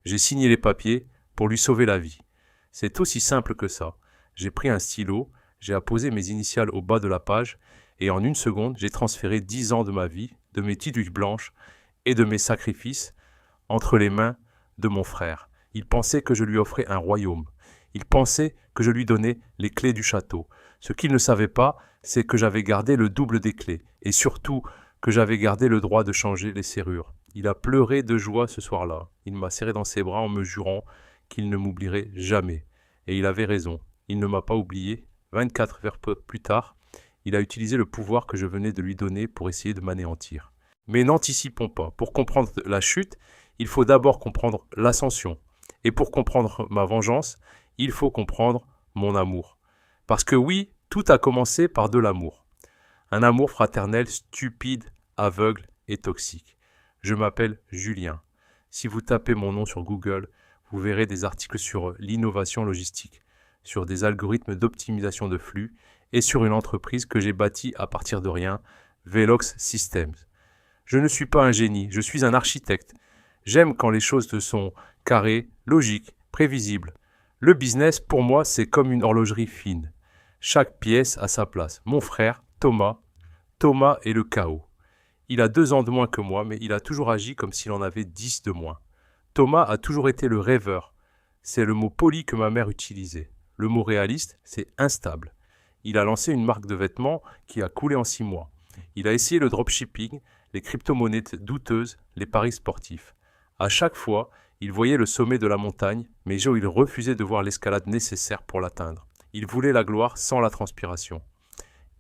J'ai signé les papiers pour lui sauver la vie. C'est aussi simple que ça. J'ai pris un stylo, j'ai apposé mes initiales au bas de la page et en une seconde, j'ai transféré 10 ans de ma vie, de mes petites blanches et de mes sacrifices entre les mains de mon frère. Il pensait que je lui offrais un royaume. Il pensait que je lui donnais les clés du château. Ce qu'il ne savait pas, c'est que j'avais gardé le double des clés et surtout que j'avais gardé le droit de changer les serrures. Il a pleuré de joie ce soir-là. Il m'a serré dans ses bras en me jurant qu'il ne m'oublierait jamais. Et il avait raison. Il ne m'a pas oublié. 24 heures plus tard, il a utilisé le pouvoir que je venais de lui donner pour essayer de m'anéantir. Mais n'anticipons pas. Pour comprendre la chute, il faut d'abord comprendre l'ascension. Et pour comprendre ma vengeance, il faut comprendre mon amour. Parce que oui, tout a commencé par de l'amour. Un amour fraternel, stupide, aveugle et toxique. Je m'appelle Julien. Si vous tapez mon nom sur Google, vous verrez des articles sur l'innovation logistique, sur des algorithmes d'optimisation de flux et sur une entreprise que j'ai bâtie à partir de rien, Velox Systems. Je ne suis pas un génie, je suis un architecte. J'aime quand les choses sont carrées, logiques, prévisibles. Le business, pour moi, c'est comme une horlogerie fine. Chaque pièce a sa place. Mon frère, Thomas est le chaos. Il a 2 ans de moins que moi, mais il a toujours agi comme s'il en avait 10 de moins. Thomas a toujours été le rêveur. C'est le mot poli que ma mère utilisait. Le mot réaliste, c'est instable. Il a lancé une marque de vêtements qui a coulé en 6 mois. Il a essayé le dropshipping, les crypto-monnaies douteuses, les paris sportifs. À chaque fois, il voyait le sommet de la montagne, mais il refusait de voir l'escalade nécessaire pour l'atteindre. Il voulait la gloire sans la transpiration.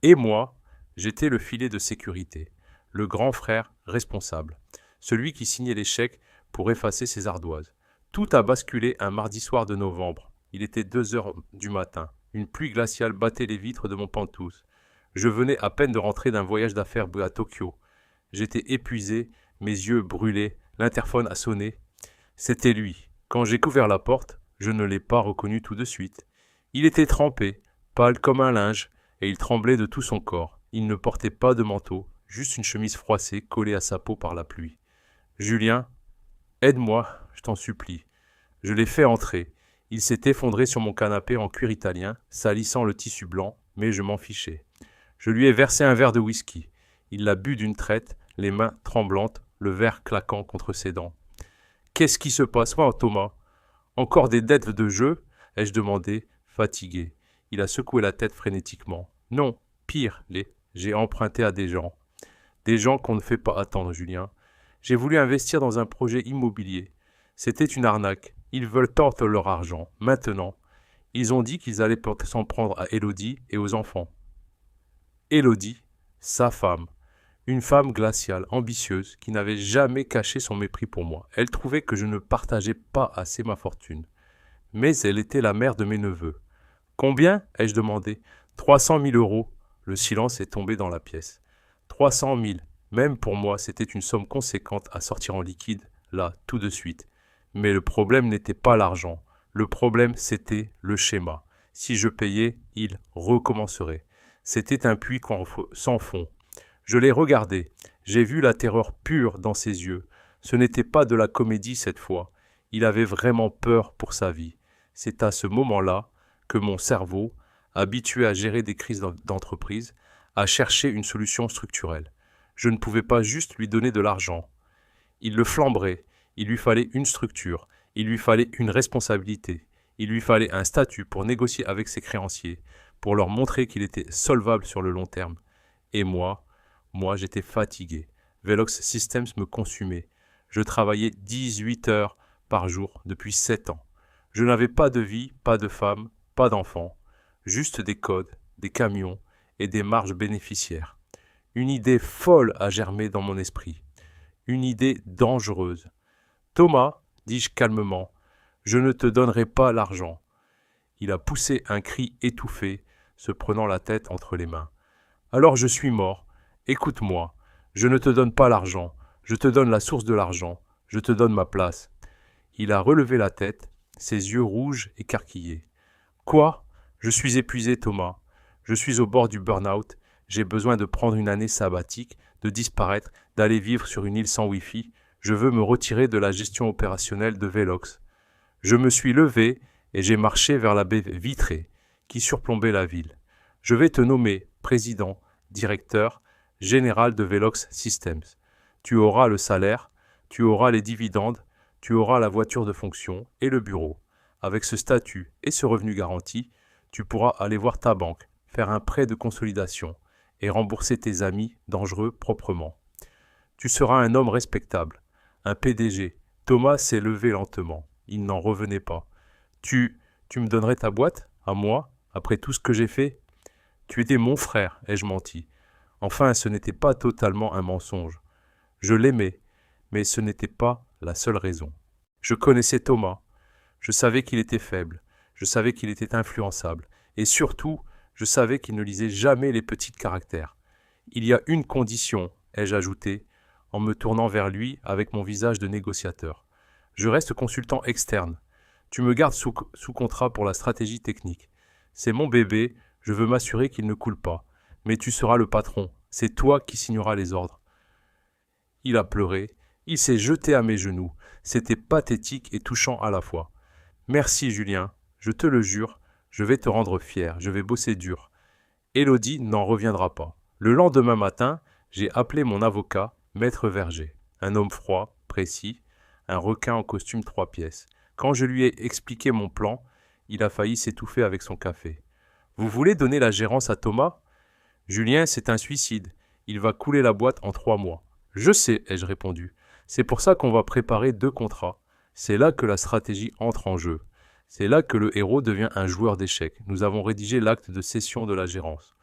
Et moi, j'étais le filet de sécurité, le grand frère responsable, celui qui signait les chèques pour effacer ses ardoises. Tout a basculé un mardi soir de novembre. Il était 2 heures du matin. Une pluie glaciale battait les vitres de mon Pantouse. Je venais à peine de rentrer d'un voyage d'affaires à Tokyo. J'étais épuisé, mes yeux brûlaient, l'interphone a sonné. C'était lui. Quand j'ai ouvert la porte, je ne l'ai pas reconnu tout de suite. Il était trempé, pâle comme un linge, et il tremblait de tout son corps. Il ne portait pas de manteau, juste une chemise froissée collée à sa peau par la pluie. « Julien, aide-moi, je t'en supplie. » Je l'ai fait entrer. Il s'est effondré sur mon canapé en cuir italien, salissant le tissu blanc, mais je m'en fichais. Je lui ai versé un verre de whisky. Il l'a bu d'une traite, les mains tremblantes, le verre claquant contre ses dents. « Qu'est-ce qui se passe, moi, Thomas ? Encore des dettes de jeu ?» ai-je demandé, fatigué. Il a secoué la tête frénétiquement. « Non, pire, j'ai emprunté à des gens. Des gens qu'on ne fait pas attendre, Julien. J'ai voulu investir dans un projet immobilier. C'était une arnaque. Ils veulent tordre leur argent. Maintenant, ils ont dit qu'ils allaient s'en prendre à Élodie et aux enfants. Élodie, sa femme. Une femme glaciale, ambitieuse, qui n'avait jamais caché son mépris pour moi. Elle trouvait que je ne partageais pas assez ma fortune. Mais elle était la mère de mes neveux. « Combien ?» ai-je demandé. « 300 000 euros. » Le silence est tombé dans la pièce. 300 000. Même pour moi, c'était une somme conséquente à sortir en liquide, là, tout de suite. Mais le problème n'était pas l'argent. Le problème, c'était le schéma. Si je payais, il recommencerait. C'était un puits sans fond. Je l'ai regardé. J'ai vu la terreur pure dans ses yeux. Ce n'était pas de la comédie cette fois. Il avait vraiment peur pour sa vie. C'est à ce moment-là que mon cerveau, habitué à gérer des crises d'entreprise, a cherché une solution structurelle. Je ne pouvais pas juste lui donner de l'argent. Il le flamberait. Il lui fallait une structure. Il lui fallait une responsabilité. Il lui fallait un statut pour négocier avec ses créanciers, pour leur montrer qu'il était solvable sur le long terme. Et moi, j'étais fatigué. Velox Systems me consumait. Je travaillais 18 heures par jour depuis 7 ans. Je n'avais pas de vie, pas de femme, pas d'enfants. Juste des codes, des camions et des marges bénéficiaires. Une idée folle a germé dans mon esprit. Une idée dangereuse. « Thomas, dis-je calmement, je ne te donnerai pas l'argent. » Il a poussé un cri étouffé, se prenant la tête entre les mains. « Alors je suis mort. Écoute-moi, je ne te donne pas l'argent. Je te donne la source de l'argent. Je te donne ma place. » Il a relevé la tête, ses yeux rouges écarquillés. « Quoi ? Je suis épuisé, Thomas. Je suis au bord du burn-out. J'ai besoin de prendre une année sabbatique, de disparaître, d'aller vivre sur une île sans wifi. Je veux me retirer de la gestion opérationnelle de Velox. Je me suis levé et j'ai marché vers la baie vitrée qui surplombait la ville. Je vais te nommer président, directeur, général de Velox Systems. Tu auras le salaire, tu auras les dividendes, tu auras la voiture de fonction et le bureau. Avec ce statut et ce revenu garanti, tu pourras aller voir ta banque, faire un prêt de consolidation et rembourser tes amis dangereux proprement. Tu seras un homme respectable, un PDG. Thomas s'est levé lentement. Il n'en revenait pas. Tu me donnerais ta boîte, à moi, après tout ce que j'ai fait? Tu étais mon frère, ai-je menti. Enfin, ce n'était pas totalement un mensonge. Je l'aimais, mais ce n'était pas la seule raison. Je connaissais Thomas. Je savais qu'il était faible. Je savais qu'il était influençable. Et surtout, je savais qu'il ne lisait jamais les petits caractères. Il y a une condition, ai-je ajouté, en me tournant vers lui avec mon visage de négociateur. Je reste consultant externe. Tu me gardes sous contrat pour la stratégie technique. C'est mon bébé, je veux m'assurer qu'il ne coule pas. Mais tu seras le patron, c'est toi qui signeras les ordres. Il a pleuré, il s'est jeté à mes genoux. C'était pathétique et touchant à la fois. Merci Julien, je te le jure, je vais te rendre fier, je vais bosser dur. Élodie n'en reviendra pas. Le lendemain matin, j'ai appelé mon avocat, Maître Verger, un homme froid, précis, un requin en costume 3 pièces. Quand je lui ai expliqué mon plan, il a failli s'étouffer avec son café. « Vous voulez donner la gérance à Thomas ? Julien, c'est un suicide. Il va couler la boîte en 3 mois. »« Je sais, ai-je répondu. C'est pour ça qu'on va préparer 2 contrats. C'est là que la stratégie entre en jeu. C'est là que le héros devient un joueur d'échecs. Nous avons rédigé l'acte de cession de la gérance.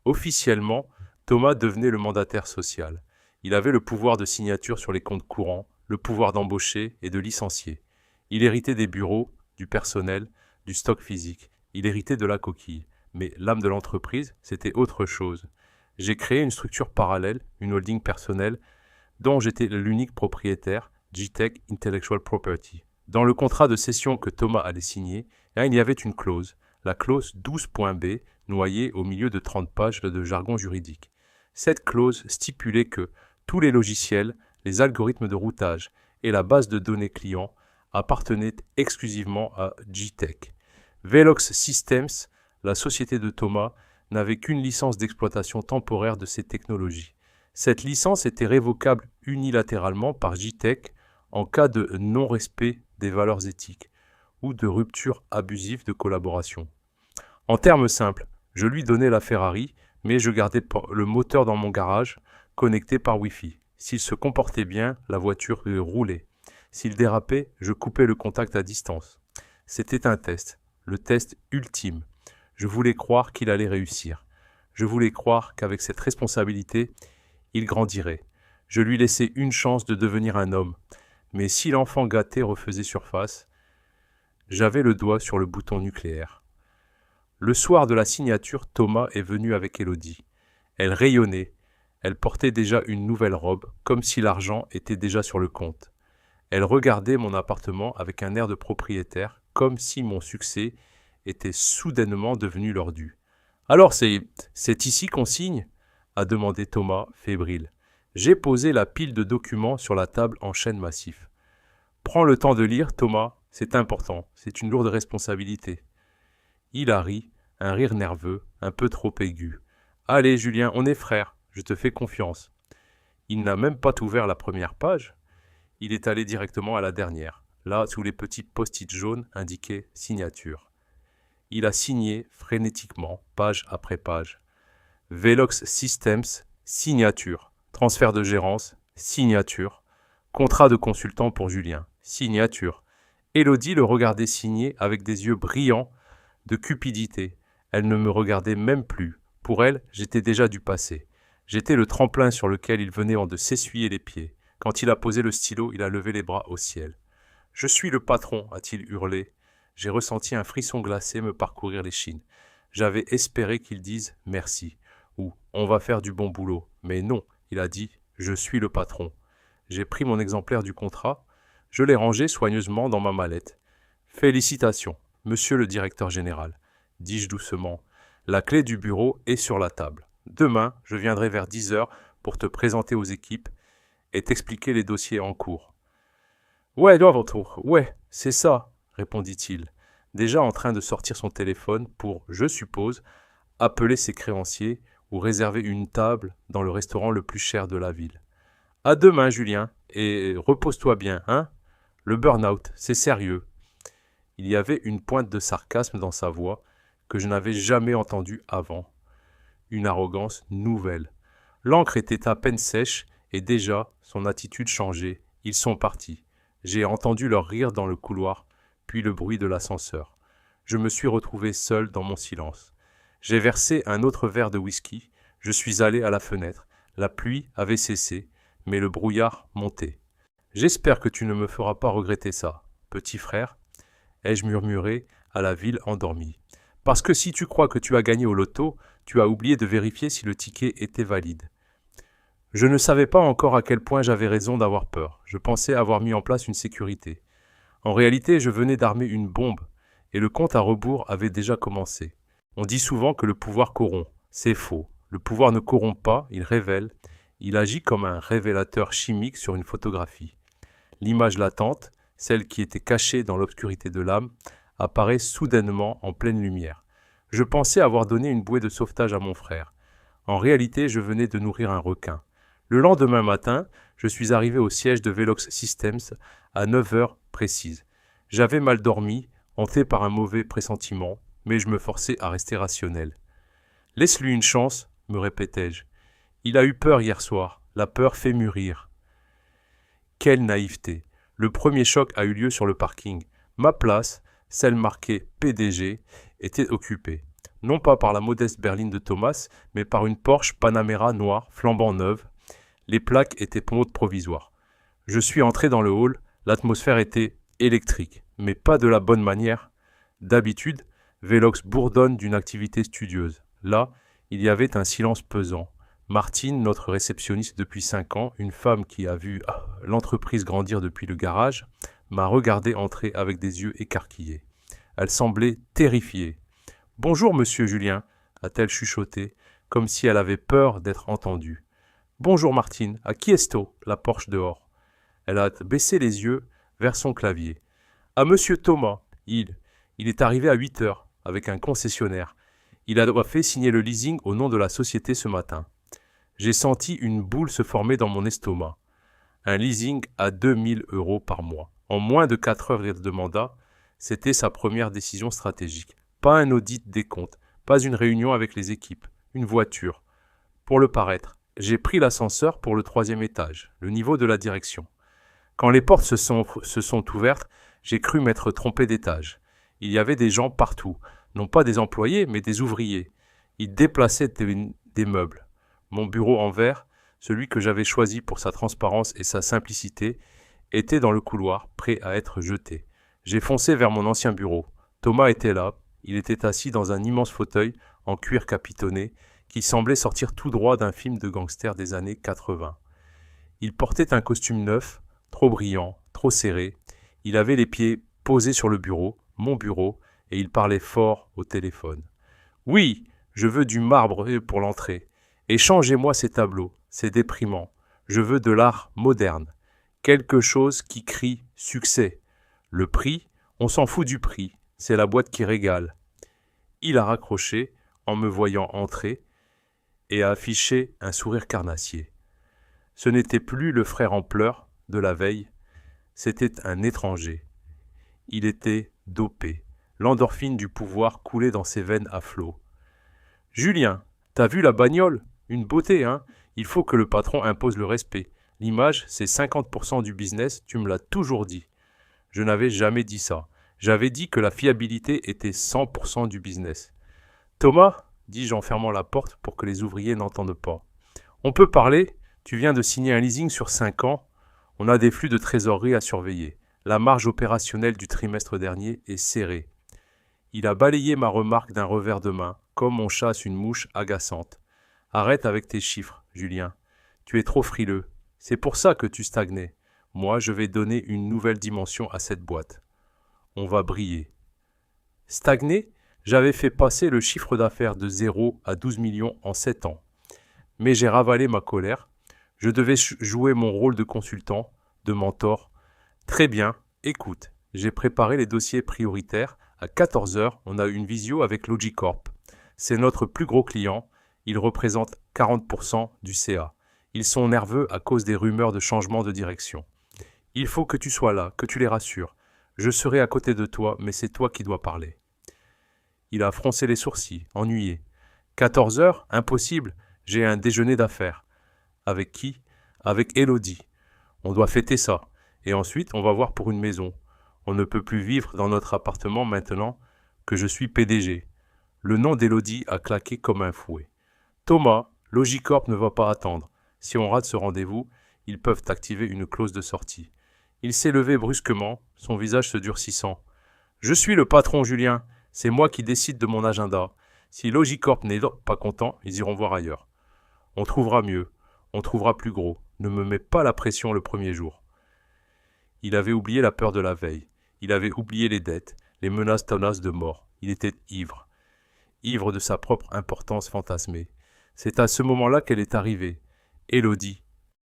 Officiellement, Thomas devenait le mandataire social. Il avait le pouvoir de signature sur les comptes courants, le pouvoir d'embaucher et de licencier. Il héritait des bureaux, du personnel, du stock physique. Il héritait de la coquille. Mais l'âme de l'entreprise, c'était autre chose. J'ai créé une structure parallèle, une holding personnelle, dont j'étais l'unique propriétaire, G-Tech Intellectual Property. Dans le contrat de cession que Thomas allait signer, il y avait une clause, la clause 12.b, noyée au milieu de 30 pages de jargon juridique. Cette clause stipulait que tous les logiciels, les algorithmes de routage et la base de données client appartenaient exclusivement à G-Tech. Velox Systems, la société de Thomas, n'avait qu'une licence d'exploitation temporaire de ces technologies. Cette licence était révocable unilatéralement par G-Tech en cas de non-respect des valeurs éthiques ou de rupture abusive de collaboration. En termes simples, je lui donnais la Ferrari, mais je gardais le moteur dans mon garage, connecté par Wi-Fi. S'il se comportait bien, la voiture roulait. S'il dérapait, je coupais le contact à distance. C'était un test, le test ultime. Je voulais croire qu'il allait réussir. Je voulais croire qu'avec cette responsabilité, il grandirait. Je lui laissais une chance de devenir un homme. Mais si l'enfant gâté refaisait surface, j'avais le doigt sur le bouton nucléaire. Le soir de la signature, Thomas est venu avec Élodie. Elle rayonnait. Elle portait déjà une nouvelle robe, comme si l'argent était déjà sur le compte. Elle regardait mon appartement avec un air de propriétaire, comme si mon succès était soudainement devenu leur dû. « Alors, c'est ici qu'on signe ?» a demandé Thomas, fébrile. J'ai posé la pile de documents sur la table en chêne massif. « Prends le temps de lire, Thomas, c'est important, c'est une lourde responsabilité. » Il a ri, un rire nerveux, un peu trop aigu. « Allez, Julien, on est frères, je te fais confiance. » Il n'a même pas ouvert la première page. Il est allé directement à la dernière, là où les petits post-it jaunes indiquaient « signature ». Il a signé frénétiquement, page après page. Velox Systems, signature. Transfert de gérance, signature. Contrat de consultant pour Julien, signature. Élodie le regardait signer avec des yeux brillants de cupidité. Elle ne me regardait même plus. Pour elle, j'étais déjà du passé. J'étais le tremplin sur lequel il venait de s'essuyer les pieds. Quand il a posé le stylo, il a levé les bras au ciel. « Je suis le patron !» a-t-il hurlé. J'ai ressenti un frisson glacé me parcourir l'échine. J'avais espéré qu'il dise « merci » ou « on va faire du bon boulot ». Mais non, il a dit « je suis le patron ». J'ai pris mon exemplaire du contrat. Je l'ai rangé soigneusement dans ma mallette. « Félicitations, monsieur le directeur général », dis-je doucement. La clé du bureau est sur la table. Demain, je viendrai vers 10 heures pour te présenter aux équipes et t'expliquer les dossiers en cours. Ouais, là, votre tour. Ouais, c'est ça, répondit-il, déjà en train de sortir son téléphone pour, je suppose, appeler ses créanciers ou réserver une table dans le restaurant le plus cher de la ville. À demain, Julien, et repose-toi bien, hein? Le burn-out, c'est sérieux. Il y avait une pointe de sarcasme dans sa voix que je n'avais jamais entendue avant. Une arrogance nouvelle. L'encre était à peine sèche et déjà son attitude changeait. Ils sont partis. J'ai entendu leur rire dans le couloir, puis le bruit de l'ascenseur. Je me suis retrouvé seul dans mon silence. J'ai versé un autre verre de whisky. Je suis allé à la fenêtre. La pluie avait cessé, mais le brouillard montait. J'espère que tu ne me feras pas regretter ça, petit frère, ai-je murmuré à la ville endormie. Parce que si tu crois que tu as gagné au loto, tu as oublié de vérifier si le ticket était valide. Je ne savais pas encore à quel point j'avais raison d'avoir peur. Je pensais avoir mis en place une sécurité. En réalité, je venais d'armer une bombe, et le compte à rebours avait déjà commencé. On dit souvent que le pouvoir corrompt. C'est faux. Le pouvoir ne corrompt pas, il révèle. Il agit comme un révélateur chimique sur une photographie. L'image latente, celle qui était cachée dans l'obscurité de l'âme, apparaît soudainement en pleine lumière. Je pensais avoir donné une bouée de sauvetage à mon frère. En réalité, je venais de nourrir un requin. Le lendemain matin, je suis arrivé au siège de Velox Systems à 9 heures précises. J'avais mal dormi, hanté par un mauvais pressentiment, mais je me forçais à rester rationnel. « Laisse-lui une chance, me répétais-je. Il a eu peur hier soir. La peur fait mûrir. » Quelle naïveté! Le premier choc a eu lieu sur le parking. Ma place, celle marquée PDG, était occupée. Non pas par la modeste berline de Thomas, mais par une Porsche Panamera noire flambant neuve. Les plaques étaient mode provisoire. Je suis entré dans le hall, l'atmosphère était électrique, mais pas de la bonne manière. D'habitude, Velox bourdonne d'une activité studieuse. Là, il y avait un silence pesant. Martine, notre réceptionniste depuis 5 ans, une femme qui a vu l'entreprise grandir depuis le garage, m'a regardé entrer avec des yeux écarquillés. Elle semblait terrifiée. « Bonjour, monsieur Julien », a-t-elle chuchoté, comme si elle avait peur d'être entendue. « Bonjour, Martine. À qui est-ce, la Porsche dehors ?» Elle a baissé les yeux vers son clavier. « À monsieur Thomas. Il est arrivé à 8 heures avec un concessionnaire. Il a fait signer le leasing au nom de la société ce matin. » J'ai senti une boule se former dans mon estomac. Un leasing à 2000 € par mois. En moins de 4 heures de mandat, c'était sa première décision stratégique. Pas un audit des comptes, pas une réunion avec les équipes, une voiture. Pour le paraître, j'ai pris l'ascenseur pour le 3e étage, le niveau de la direction. Quand les portes se sont ouvertes, j'ai cru m'être trompé d'étage. Il y avait des gens partout, non pas des employés, mais des ouvriers. Ils déplaçaient des meubles. Mon bureau en verre, celui que j'avais choisi pour sa transparence et sa simplicité, était dans le couloir, prêt à être jeté. J'ai foncé vers mon ancien bureau. Thomas était là. Il était assis dans un immense fauteuil en cuir capitonné qui semblait sortir tout droit d'un film de gangster des années 80. Il portait un costume neuf, trop brillant, trop serré. Il avait les pieds posés sur le bureau, mon bureau, et il parlait fort au téléphone. « Oui, je veux du marbre pour l'entrée. Échangez-moi ces tableaux, c'est déprimant. Je veux de l'art moderne. Quelque chose qui crie succès. Le prix, on s'en fout du prix, c'est la boîte qui régale. » Il a raccroché en me voyant entrer et a affiché un sourire carnassier. Ce n'était plus le frère en pleurs de la veille, c'était un étranger. Il était dopé. L'endorphine du pouvoir coulait dans ses veines à flot. « Julien, t'as vu la bagnole ? Une beauté, hein ? Il faut que le patron impose le respect. L'image, c'est 50% du business, tu me l'as toujours dit. » Je n'avais jamais dit ça. J'avais dit que la fiabilité était 100% du business. « Thomas, dis-je en fermant la porte pour que les ouvriers n'entendent pas. On peut parler ? Tu viens de signer un leasing sur 5 ans. On a des flux de trésorerie à surveiller. La marge opérationnelle du trimestre dernier est serrée. » Il a balayé ma remarque d'un revers de main, comme on chasse une mouche agaçante. « Arrête avec tes chiffres, Julien. Tu es trop frileux. C'est pour ça que tu stagnais. Moi, je vais donner une nouvelle dimension à cette boîte. On va briller. » Stagner ? J'avais fait passer le chiffre d'affaires de 0 à 12 millions en 7 ans. Mais j'ai ravalé ma colère. Je devais jouer mon rôle de consultant, de mentor. Très bien, écoute, j'ai préparé les dossiers prioritaires. À 14 heures, on a une visio avec Logicorp. C'est notre plus gros client. Ils représentent 40% du CA. Ils sont nerveux à cause des rumeurs de changement de direction. Il faut que tu sois là, que tu les rassures. Je serai à côté de toi, mais c'est toi qui dois parler. Il a froncé les sourcils, ennuyé. 14 heures? Impossible. J'ai un déjeuner d'affaires. Avec qui? Avec Élodie. On doit fêter ça. Et ensuite, on va voir pour une maison. On ne peut plus vivre dans notre appartement maintenant que je suis PDG. Le nom d'Élodie a claqué comme un fouet. Thomas, Logicorp ne va pas attendre. Si on rate ce rendez-vous, ils peuvent activer une clause de sortie. Il s'est levé brusquement, son visage se durcissant. Je suis le patron, Julien. C'est moi qui décide de mon agenda. Si Logicorp n'est pas content, ils iront voir ailleurs. On trouvera mieux. On trouvera plus gros. Ne me mets pas la pression le premier jour. Il avait oublié la peur de la veille. Il avait oublié les dettes, les menaces tenaces de mort. Il était ivre. Ivre de sa propre importance fantasmée. C'est à ce moment-là qu'elle est arrivée. Élodie.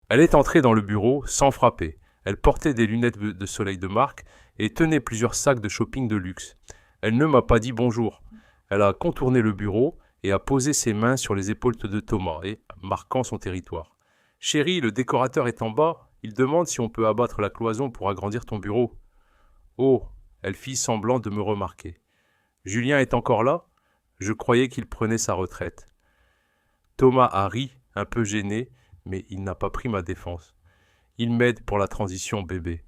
Elle est entrée dans le bureau sans frapper. Elle portait des lunettes de soleil de marque et tenait plusieurs sacs de shopping de luxe. Elle ne m'a pas dit bonjour. Elle a contourné le bureau et a posé ses mains sur les épaules de Thomas, marquant son territoire. « Chérie, le décorateur est en bas. Il demande si on peut abattre la cloison pour agrandir ton bureau. » Oh, elle fit semblant de me remarquer. « Julien est encore là ? Je croyais qu'il prenait sa retraite. » Thomas a ri, un peu gêné, mais il n'a pas pris ma défense. Il m'aide pour la transition, bébé.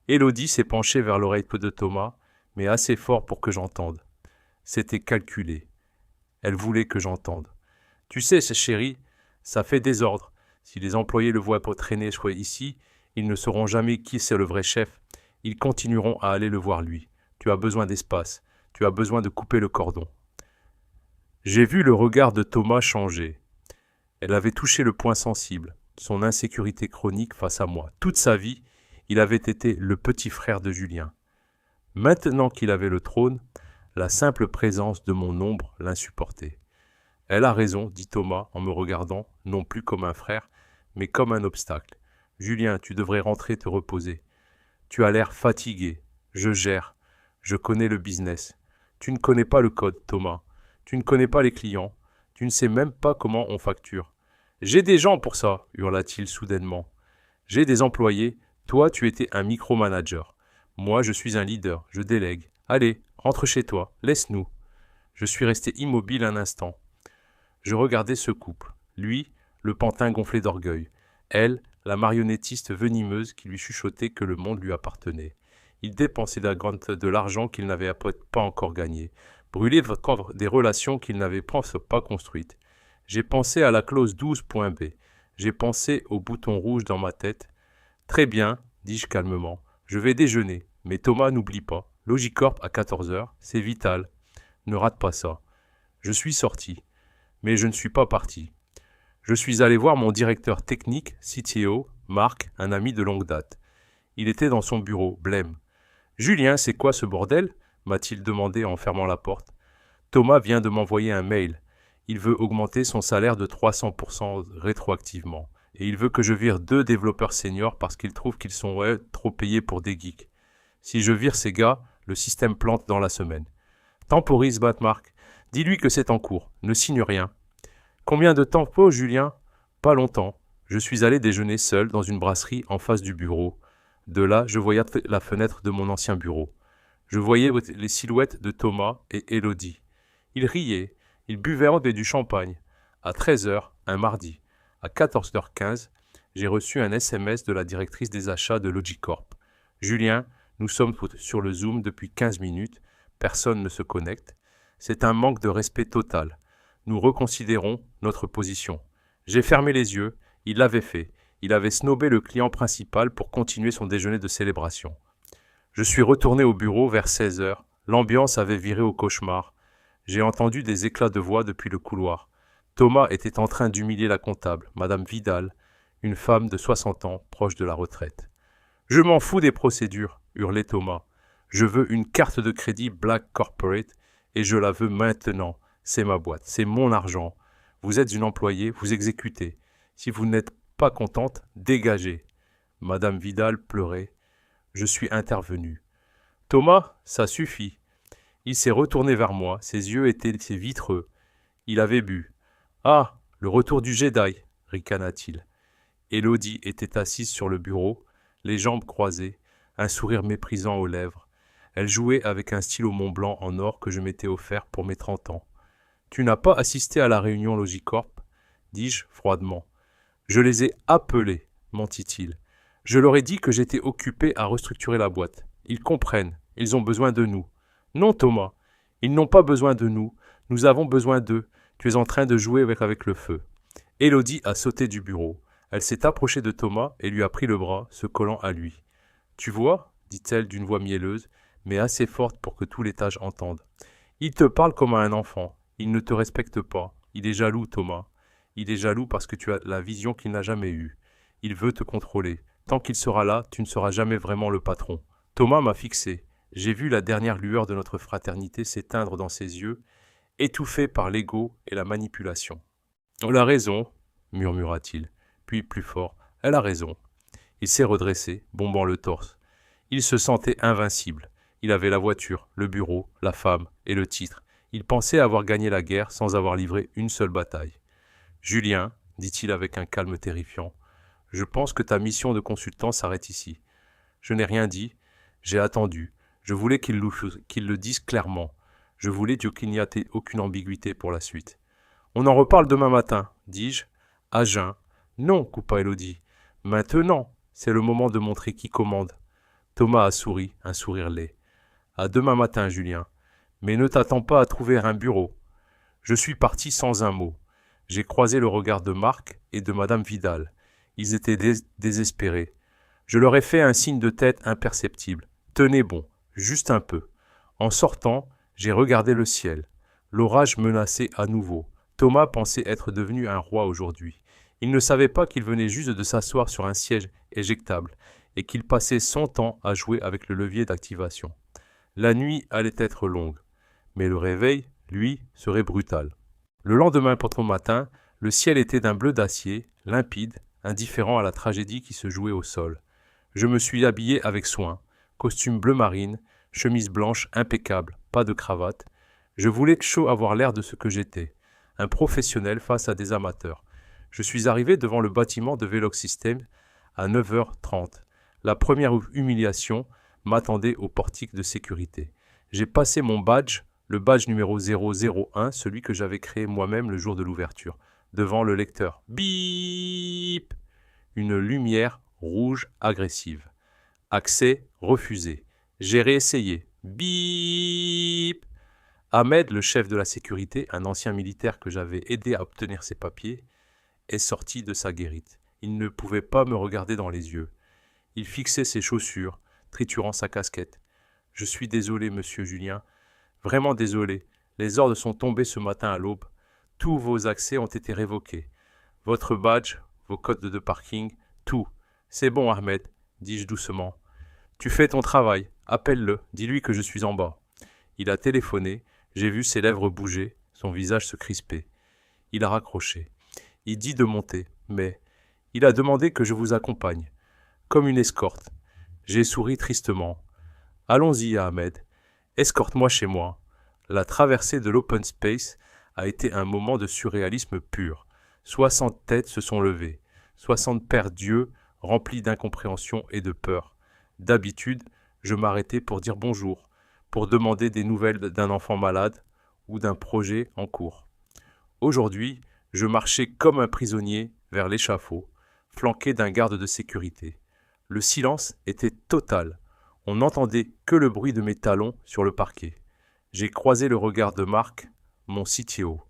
Élodie s'est penchée vers l'oreille de Thomas, mais assez fort pour que j'entende. C'était calculé. Elle voulait que j'entende. Tu sais, chérie, ça fait désordre. Si les employés le voient traîner ici, ils ne sauront jamais qui c'est le vrai chef. Ils continueront à aller le voir lui. Tu as besoin d'espace. Tu as besoin de couper le cordon. J'ai vu le regard de Thomas changer. Elle avait touché le point sensible, son insécurité chronique face à moi. Toute sa vie, il avait été le petit frère de Julien. Maintenant qu'il avait le trône, la simple présence de mon ombre l'insupportait. Elle a raison, dit Thomas en me regardant, non plus comme un frère, mais comme un obstacle. Julien, tu devrais rentrer te reposer. Tu as l'air fatigué. Je gère. Je connais le business. Tu ne connais pas le code, Thomas. Tu ne connais pas les clients. Tu ne sais même pas comment on facture. J'ai des gens pour ça, hurla-t-il soudainement. J'ai des employés. Toi, tu étais un micromanager. Moi, je suis un leader. Je délègue. Allez, rentre chez toi. Laisse-nous. Je suis resté immobile un instant. Je regardais ce couple. Lui, le pantin gonflé d'orgueil. Elle, la marionnettiste venimeuse qui lui chuchotait que le monde lui appartenait. Il dépensait de l'argent qu'il n'avait pas encore gagné. Brûlait des relations qu'il n'avait pas construites. J'ai pensé à la clause 12.b. J'ai pensé au bouton rouge dans ma tête. Très bien, dis-je calmement. Je vais déjeuner. Mais Thomas, n'oublie pas. Logicorp à 14 heures, c'est vital. Ne rate pas ça. Je suis sorti. Mais je ne suis pas parti. Je suis allé voir mon directeur technique, CTO, Marc, un ami de longue date. Il était dans son bureau, blême. « Julien, c'est quoi ce bordel ?» m'a-t-il demandé en fermant la porte. Thomas vient de m'envoyer un mail. Il veut augmenter son salaire de 300% rétroactivement. Et il veut que je vire 2 développeurs seniors parce qu'il trouve qu'ils sont trop payés pour des geeks. Si je vire ces gars, le système plante dans la semaine. Temporise, Marc. Dis-lui que c'est en cours. Ne signe rien. Combien de temps faut, Julien ? Pas longtemps. Je suis allé déjeuner seul dans une brasserie en face du bureau. De là, je voyais la fenêtre de mon ancien bureau. Je voyais les silhouettes de Thomas et Élodie. Ils riaient, ils buvaient du champagne. À 13 h, un mardi, à 14h15, j'ai reçu un SMS de la directrice des achats de Logicorp. « Julien, nous sommes sur le Zoom depuis 15 minutes. Personne ne se connecte. C'est un manque de respect total. Nous reconsidérons notre position. » J'ai fermé les yeux. Il l'avait fait. Il avait snobé le client principal pour continuer son déjeuner de célébration. Je suis retourné au bureau vers 16 h. L'ambiance avait viré au cauchemar. J'ai entendu des éclats de voix depuis le couloir. Thomas était en train d'humilier la comptable, Madame Vidal, une femme de 60 ans, proche de la retraite. « Je m'en fous des procédures !» hurlait Thomas. « Je veux une carte de crédit Black Corporate et je la veux maintenant. C'est ma boîte, c'est mon argent. Vous êtes une employée, vous exécutez. Si vous n'êtes Pas contente, dégagez. Madame Vidal pleurait. Je suis intervenu. Thomas, ça suffit. Il s'est retourné vers moi, ses yeux étaient vitreux. Il avait bu. Ah, le retour du Jedi, ricana-t-il. Élodie était assise sur le bureau, les jambes croisées, un sourire méprisant aux lèvres. Elle jouait avec un stylo Montblanc en or que je m'étais offert pour mes 30 ans. « Tu n'as pas assisté à la réunion Logicorp ?» dis-je froidement. « Je les ai appelés, mentit-il. Je leur ai dit que j'étais occupé à restructurer la boîte. Ils comprennent, ils ont besoin de nous. »« Non, Thomas, ils n'ont pas besoin de nous. Nous avons besoin d'eux. Tu es en train de jouer avec le feu. » Élodie a sauté du bureau. Elle s'est approchée de Thomas et lui a pris le bras, se collant à lui. « Tu vois ?» dit-elle d'une voix mielleuse, mais assez forte pour que tout l'étage entende. « Il te parle comme à un enfant. Il ne te respecte pas. Il est jaloux, Thomas. Il est jaloux parce que tu as la vision qu'il n'a jamais eue. Il veut te contrôler. Tant qu'il sera là, tu ne seras jamais vraiment le patron. » Thomas m'a fixé. J'ai vu la dernière lueur de notre fraternité s'éteindre dans ses yeux, étouffée par l'ego et la manipulation. « Elle a raison, » murmura-t-il, puis plus fort. « Elle a raison. » Il s'est redressé, bombant le torse. Il se sentait invincible. Il avait la voiture, le bureau, la femme et le titre. Il pensait avoir gagné la guerre sans avoir livré une seule bataille. « Julien, » dit-il avec un calme terrifiant, « je pense que ta mission de consultant s'arrête ici. » Je n'ai rien dit. J'ai attendu. Je voulais qu'il le dise clairement. Je voulais qu'il n'y ait aucune ambiguïté pour la suite. « On en reparle demain matin, dis-je. À jeun. »« Non, coupa Élodie. Maintenant, c'est le moment de montrer qui commande. » Thomas a souri, un sourire laid. « À demain matin, Julien. Mais ne t'attends pas à trouver un bureau. » Je suis parti sans un mot. J'ai croisé le regard de Marc et de Madame Vidal. Ils étaient désespérés. Je leur ai fait un signe de tête imperceptible. Tenez bon, juste un peu. En sortant, j'ai regardé le ciel. L'orage menaçait à nouveau. Thomas pensait être devenu un roi aujourd'hui. Il ne savait pas qu'il venait juste de s'asseoir sur un siège éjectable et qu'il passait son temps à jouer avec le levier d'activation. La nuit allait être longue, mais le réveil, lui, serait brutal. Le lendemain pour ton matin, le ciel était d'un bleu d'acier, limpide, indifférent à la tragédie qui se jouait au sol. Je me suis habillé avec soin, costume bleu marine, chemise blanche impeccable, pas de cravate. Je voulais chaud avoir l'air de ce que j'étais, un professionnel face à des amateurs. Je suis arrivé devant le bâtiment de Velox Systems à 9h30. La première humiliation m'attendait au portique de sécurité. J'ai passé mon badge, le badge numéro 001, celui que j'avais créé moi-même le jour de l'ouverture, devant le lecteur. Bip! Une lumière rouge agressive. Accès refusé. J'ai réessayé. Bip! Ahmed, le chef de la sécurité, un ancien militaire que j'avais aidé à obtenir ses papiers, est sorti de sa guérite. Il ne pouvait pas me regarder dans les yeux. Il fixait ses chaussures, triturant sa casquette. « Je suis désolé, monsieur Julien. Vraiment désolé. Les ordres sont tombés ce matin à l'aube. Tous vos accès ont été révoqués. Votre badge, vos codes de parking, tout. C'est bon, Ahmed, dis-je doucement. Tu fais ton travail. Appelle-le. Dis-lui que je suis en bas. » Il a téléphoné. J'ai vu ses lèvres bouger, son visage se crisper. Il a raccroché. Il dit de monter, mais il a demandé que je vous accompagne, comme une escorte. J'ai souri tristement. Allons-y, Ahmed. Escorte-moi chez moi. La traversée de l'open space a été un moment de surréalisme pur. 60 têtes se sont levées, 60 pères d'yeux remplis d'incompréhension et de peur. D'habitude, je m'arrêtais pour dire bonjour, pour demander des nouvelles d'un enfant malade ou d'un projet en cours. Aujourd'hui, je marchais comme un prisonnier vers l'échafaud, flanqué d'un garde de sécurité. Le silence était total. On n'entendait que le bruit de mes talons sur le parquet. J'ai croisé le regard de Marc, mon CTO.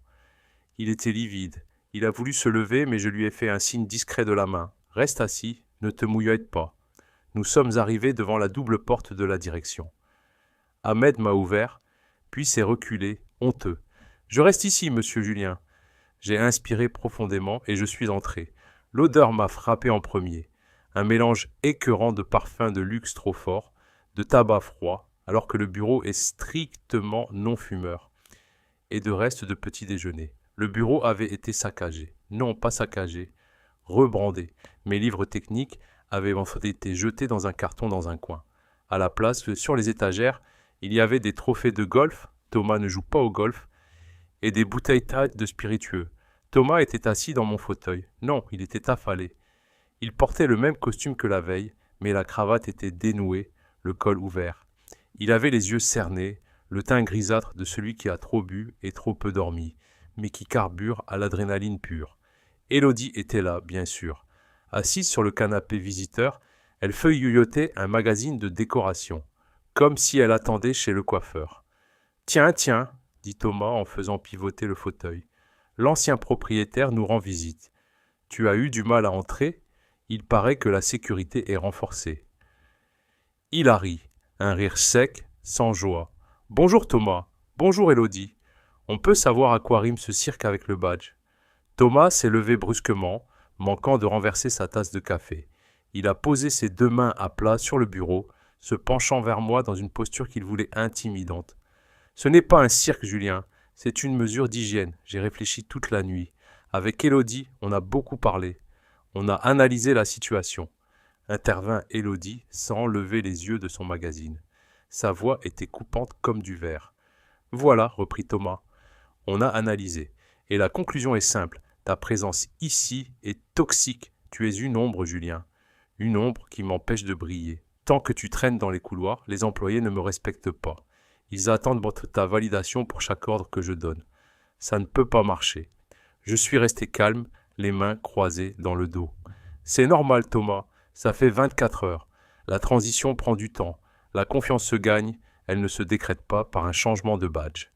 Il était livide. Il a voulu se lever, mais je lui ai fait un signe discret de la main. « Reste assis, ne te mouillette pas. » Nous sommes arrivés devant la double porte de la direction. Ahmed m'a ouvert, puis s'est reculé, honteux. « Je reste ici, monsieur Julien. » J'ai inspiré profondément et je suis entré. L'odeur m'a frappé en premier. Un mélange écœurant de parfums de luxe trop fort, de tabac froid, alors que le bureau est strictement non-fumeur, et de restes de petit déjeuner. Le bureau avait été saccagé. Non, pas saccagé. rebrandé. Mes livres techniques avaient été jetés dans un carton dans un coin. À la place, sur les étagères, il y avait des trophées de golf. Thomas ne joue pas au golf. Et des bouteilles de spiritueux. Thomas était assis dans mon fauteuil. Non, il était affalé. Il portait le même costume que la veille, mais la cravate était dénouée, le col ouvert. Il avait les yeux cernés, le teint grisâtre de celui qui a trop bu et trop peu dormi, mais qui carbure à l'adrénaline pure. Élodie était là, bien sûr. Assise sur le canapé visiteur, elle feuilletait un magazine de décoration, comme si elle attendait chez le coiffeur. « Tiens, tiens !» dit Thomas en faisant pivoter le fauteuil. « L'ancien propriétaire nous rend visite. Tu as eu du mal à entrer ? Il paraît que la sécurité est renforcée. » Il a ri, un rire sec, sans joie. « Bonjour Thomas, bonjour Élodie. On peut savoir à quoi rime ce cirque avec le badge ?» Thomas s'est levé brusquement, manquant de renverser sa tasse de café. Il a posé ses 2 mains à plat sur le bureau, se penchant vers moi dans une posture qu'il voulait intimidante. « Ce n'est pas un cirque, Julien, c'est une mesure d'hygiène. J'ai réfléchi toute la nuit. Avec Élodie, on a beaucoup parlé. On a analysé la situation. » Intervint Élodie sans lever les yeux de son magazine. Sa voix était coupante comme du verre. « Voilà, reprit Thomas, on a analysé. Et la conclusion est simple. Ta présence ici est toxique. Tu es une ombre, Julien. Une ombre qui m'empêche de briller. Tant que tu traînes dans les couloirs, les employés ne me respectent pas. Ils attendent ta validation pour chaque ordre que je donne. Ça ne peut pas marcher. » Je suis resté calme, les mains croisées dans le dos. « C'est normal, Thomas. Ça fait 24 heures. La transition prend du temps. La confiance se gagne. Elle ne se décrète pas par un changement de badge. »«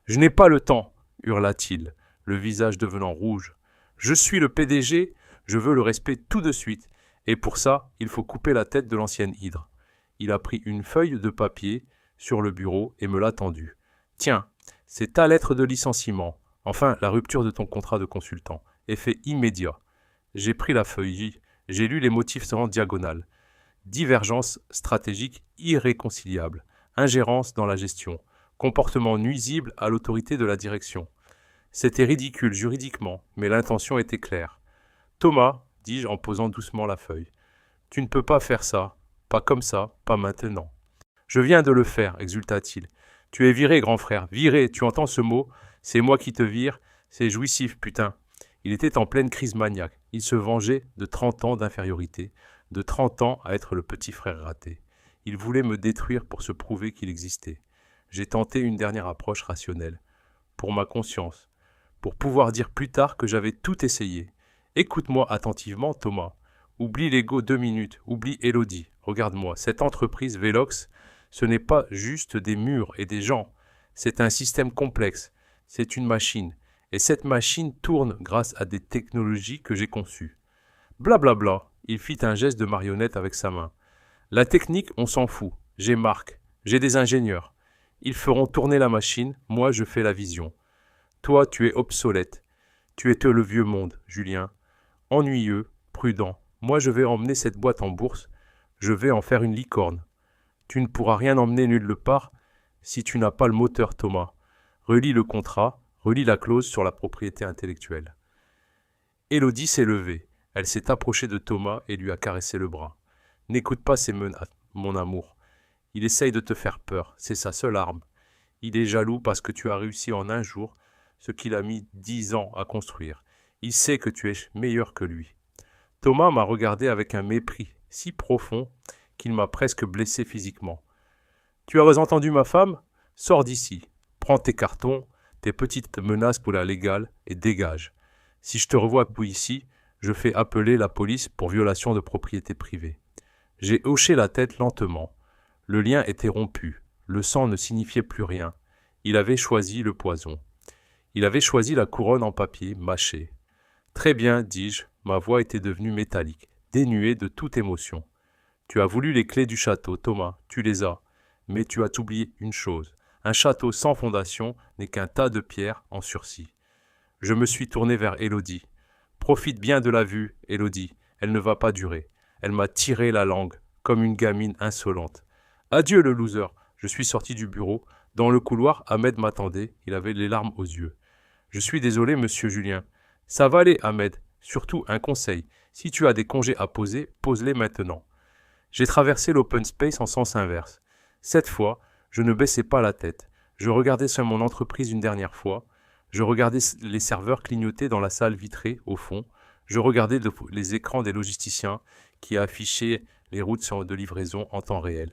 Je n'ai pas le temps, hurla-t-il, le visage devenant rouge. Je suis le PDG. Je veux le respect tout de suite. Et pour ça, il faut couper la tête de l'ancienne hydre. » Il a pris une feuille de papier sur le bureau et me l'a tendue. « Tiens, c'est ta lettre de licenciement. Enfin, la rupture de ton contrat de consultant. Effet immédiat. » J'ai pris la feuille. J'ai lu les motifs en diagonale. Divergence stratégique irréconciliable. Ingérence dans la gestion. Comportement nuisible à l'autorité de la direction. C'était ridicule juridiquement, mais l'intention était claire. « Thomas, dis-je en posant doucement la feuille, tu ne peux pas faire ça. Pas comme ça, pas maintenant. »« Je viens de le faire, exulta-t-il. Tu es viré, grand frère, viré, tu entends ce mot ? C'est moi qui te vire, c'est jouissif, putain. » Il était en pleine crise maniaque. Il se vengeait de 30 ans d'infériorité, de 30 ans à être le petit frère raté. Il voulait me détruire pour se prouver qu'il existait. J'ai tenté une dernière approche rationnelle. Pour ma conscience. Pour pouvoir dire plus tard que j'avais tout essayé. Écoute-moi attentivement, Thomas. Oublie l'ego 2 minutes. Oublie Élodie. Regarde-moi. Cette entreprise Velox, ce n'est pas juste des murs et des gens. C'est un système complexe. C'est une machine. Et cette machine tourne grâce à des technologies que j'ai conçues. Blablabla, il fit un geste de marionnette avec sa main. La technique, on s'en fout. J'ai Marc, j'ai des ingénieurs. Ils feront tourner la machine, moi je fais la vision. Toi, tu es obsolète. Tu es le vieux monde, Julien. Ennuyeux, prudent. Moi je vais emmener cette boîte en bourse. Je vais en faire une licorne. Tu ne pourras rien emmener nulle part si tu n'as pas le moteur, Thomas. Relis le contrat. Relis la clause sur la propriété intellectuelle. Élodie s'est levée. Elle s'est approchée de Thomas et lui a caressé le bras. « N'écoute pas ces menaces, mon amour. Il essaye de te faire peur. C'est sa seule arme. Il est jaloux parce que tu as réussi en un jour ce qu'il a mis 10 ans à construire. Il sait que tu es meilleur que lui. » Thomas m'a regardé avec un mépris si profond qu'il m'a presque blessé physiquement. « Tu as entendu ma femme ? Sors d'ici. Prends tes cartons. Tes petites menaces pour la légale et dégage. Si je te revois ici, je fais appeler la police pour violation de propriété privée. » J'ai hoché la tête lentement. Le lien était rompu. Le sang ne signifiait plus rien. Il avait choisi le poison. Il avait choisi la couronne en papier mâché. « Très bien, dis-je. Ma voix était devenue métallique, dénuée de toute émotion. Tu as voulu les clés du château, Thomas. Tu les as. Mais tu as oublié une chose. Un château sans fondation n'est qu'un tas de pierres en sursis. Je me suis tourné vers Élodie. Profite bien de la vue, Élodie. Elle ne va pas durer. Elle m'a tiré la langue, comme une gamine insolente. Adieu le loser. Je suis sorti du bureau. Dans le couloir, Ahmed m'attendait. Il avait les larmes aux yeux. Je suis désolé, monsieur Julien. Ça va aller, Ahmed. Surtout un conseil, si tu as des congés à poser, pose-les maintenant. J'ai traversé l'open space en sens inverse. Cette fois, je ne baissais pas la tête. Je regardais sur mon entreprise une dernière fois. Je regardais les serveurs clignoter dans la salle vitrée, au fond. Je regardais les écrans des logisticiens qui affichaient les routes de livraison en temps réel.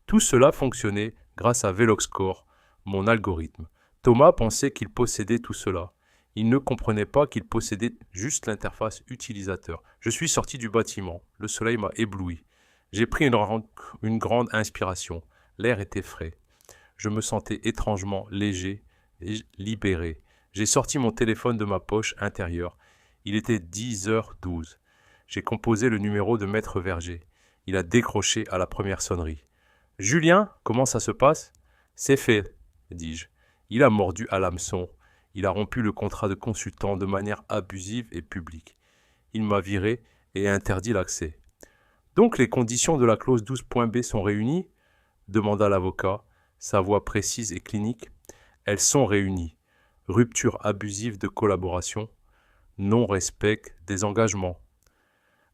Tout cela fonctionnait grâce à VeloxCore, mon algorithme. Thomas pensait qu'il possédait tout cela. Il ne comprenait pas qu'il possédait juste l'interface utilisateur. Je suis sorti du bâtiment. Le soleil m'a ébloui. J'ai pris une grande inspiration. L'air était frais. Je me sentais étrangement léger et libéré. J'ai sorti mon téléphone de ma poche intérieure. Il était 10h12. J'ai composé le numéro de Maître Verger. Il a décroché à la première sonnerie. « Julien, comment ça se passe ?»« C'est fait, dis-je. Il a mordu à l'hameçon. Il a rompu le contrat de consultant de manière abusive et publique. Il m'a viré et interdit l'accès. « Donc les conditions de la clause 12.b sont réunies ?» demanda l'avocat, sa voix précise et clinique. « Elles sont réunies. Rupture abusive de collaboration, non-respect des engagements. »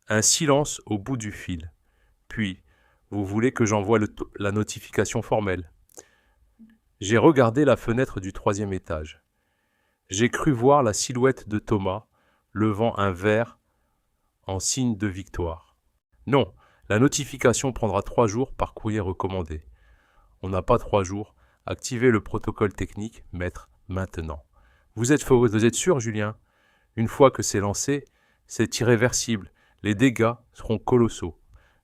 Un silence au bout du fil. Puis, vous voulez que j'envoie la notification formelle. J'ai regardé la fenêtre du 3e étage. J'ai cru voir la silhouette de Thomas levant un verre en signe de victoire. Non, la notification prendra 3 jours par courrier recommandé. On n'a pas 3 jours. Activez le protocole technique, maître, maintenant. Vous êtes sûr, Julien? Une fois que c'est lancé, c'est irréversible. Les dégâts seront colossaux.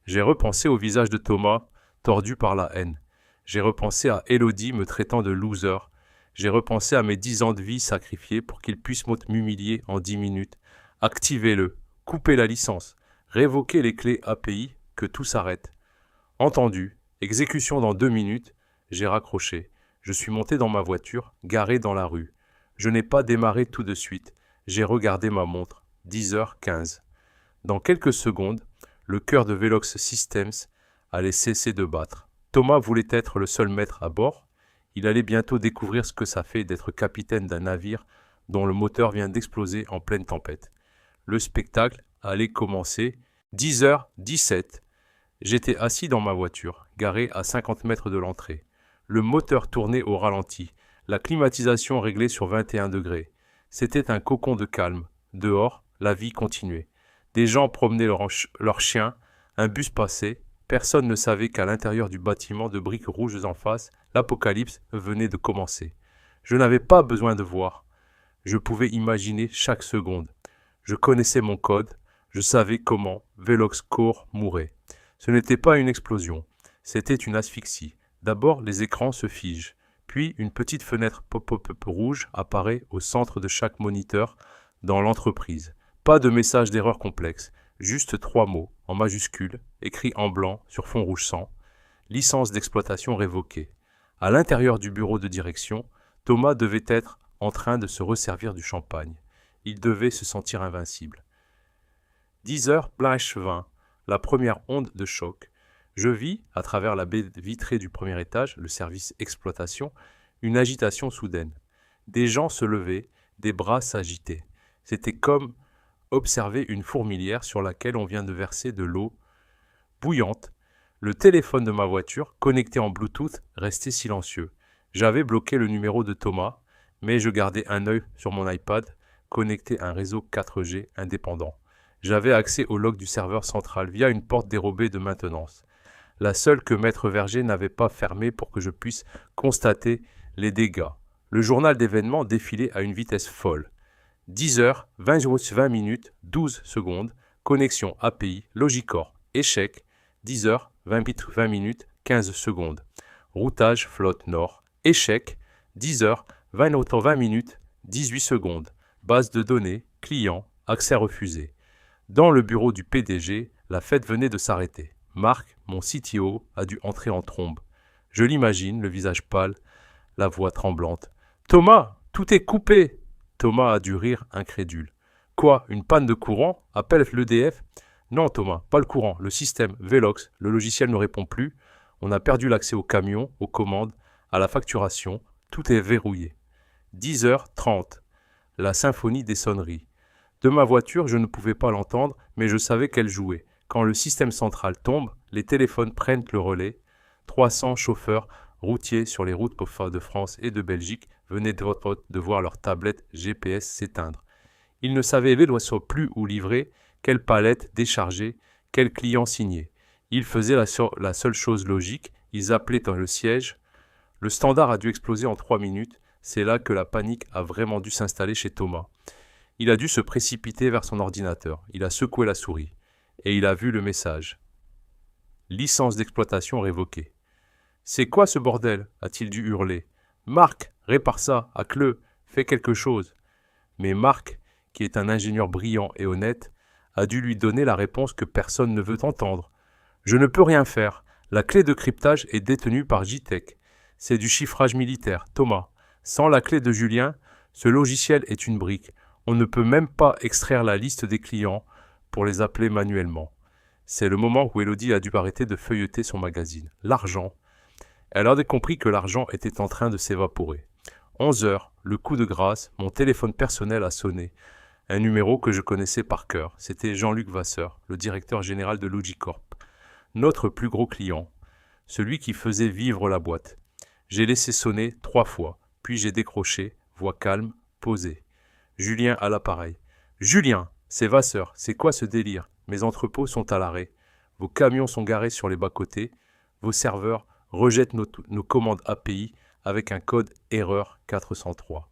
J'ai repensé au visage de Thomas, tordu par la haine. J'ai repensé à Élodie me traitant de loser. J'ai repensé à mes 10 ans de vie sacrifiés pour qu'il puisse m'humilier en 10 minutes. Activez-le, coupez la licence, révoquez les clés API, que tout s'arrête. Entendu, exécution dans 2 minutes, j'ai raccroché. Je suis monté dans ma voiture, garée dans la rue. Je n'ai pas démarré tout de suite. J'ai regardé ma montre, 10h15. Dans quelques secondes, le cœur de Velox Systems allait cesser de battre. Thomas voulait être le seul maître à bord. Il allait bientôt découvrir ce que ça fait d'être capitaine d'un navire dont le moteur vient d'exploser en pleine tempête. Le spectacle allait commencer. 10h17. J'étais assis dans ma voiture, garée à 50 mètres de l'entrée. Le moteur tournait au ralenti, la climatisation réglée sur 21 degrés. C'était un cocon de calme. Dehors, la vie continuait. Des gens promenaient leurs chiens, un bus passait. Personne ne savait qu'à l'intérieur du bâtiment de briques rouges en face, l'apocalypse venait de commencer. Je n'avais pas besoin de voir. Je pouvais imaginer chaque seconde. Je connaissais mon code. Je savais comment VeloxCore mourait. Ce n'était pas une explosion. C'était une asphyxie. D'abord, les écrans se figent. Puis, une petite fenêtre pop-up rouge apparaît au centre de chaque moniteur dans l'entreprise. Pas de message d'erreur complexe, juste 3 mots, en majuscules, écrits en blanc sur fond rouge sang. Licence d'exploitation révoquée. À l'intérieur du bureau de direction, Thomas devait être en train de se resservir du champagne. Il devait se sentir invincible. 10h-20, la première onde de choc. Je vis, à travers la baie vitrée du 1er étage, le service exploitation, une agitation soudaine. Des gens se levaient, des bras s'agitaient. C'était comme observer une fourmilière sur laquelle on vient de verser de l'eau bouillante. Le téléphone de ma voiture, connecté en Bluetooth, restait silencieux. J'avais bloqué le numéro de Thomas, mais je gardais un œil sur mon iPad, connecté à un réseau 4G indépendant. J'avais accès au log du serveur central via une porte dérobée de maintenance. La seule que Maître Verger n'avait pas fermée pour que je puisse constater les dégâts. Le journal d'événements défilait à une vitesse folle. 10h, 20 minutes, 12 secondes, connexion API, Logicore, échec, 10h, 20 minutes, 15 secondes. Routage flotte nord, échec, 10h, 20 minutes, 18 secondes. Base de données, client, accès refusé. Dans le bureau du PDG, la fête venait de s'arrêter. Marc, mon CTO, a dû entrer en trombe. Je l'imagine, le visage pâle, la voix tremblante. « Thomas, tout est coupé !» Thomas a dû rire incrédule. « Quoi, une panne de courant? Appelle l'EDF ?»« Non, Thomas, pas le courant. Le système Velox, le logiciel ne répond plus. On a perdu l'accès au camion, aux commandes, à la facturation. Tout est verrouillé. » 10h30. La symphonie des sonneries. De ma voiture, je ne pouvais pas l'entendre, mais je savais qu'elle jouait. Quand le système central tombe, les téléphones prennent le relais. 300 chauffeurs routiers sur les routes de France et de Belgique venaient de voir leur tablette GPS s'éteindre. Ils ne savaient plus où livrer, quelle palette décharger, quel client signer. Ils faisaient la seule chose logique, ils appelaient dans le siège. Le standard a dû exploser en 3 minutes. C'est là que la panique a vraiment dû s'installer chez Thomas. Il a dû se précipiter vers son ordinateur. Il a secoué la souris. Et il a vu le message. Licence d'exploitation révoquée. C'est quoi ce bordel a-t-il dû hurler. Marc, répare ça, hack-le, fais quelque chose. Mais Marc, qui est un ingénieur brillant et honnête, a dû lui donner la réponse que personne ne veut entendre. Je ne peux rien faire. La clé de cryptage est détenue par JTech. C'est du chiffrage militaire. Thomas, sans la clé de Julien, ce logiciel est une brique. On ne peut même pas extraire la liste des clients pour les appeler manuellement. C'est le moment où Élodie a dû arrêter de feuilleter son magazine. L'argent. Elle a compris que l'argent était en train de s'évaporer. 11 heures, le coup de grâce, mon téléphone personnel a sonné. Un numéro que je connaissais par cœur. C'était Jean-Luc Vasseur, le directeur général de Logicorp. Notre plus gros client. Celui qui faisait vivre la boîte. J'ai laissé sonner 3 fois, puis j'ai décroché, voix calme, posée. Julien à l'appareil. Julien, c'est Vasseur, c'est quoi ce délire? Mes entrepôts sont à l'arrêt. Vos camions sont garés sur les bas-côtés. Vos serveurs rejettent nos commandes API avec un code erreur 403.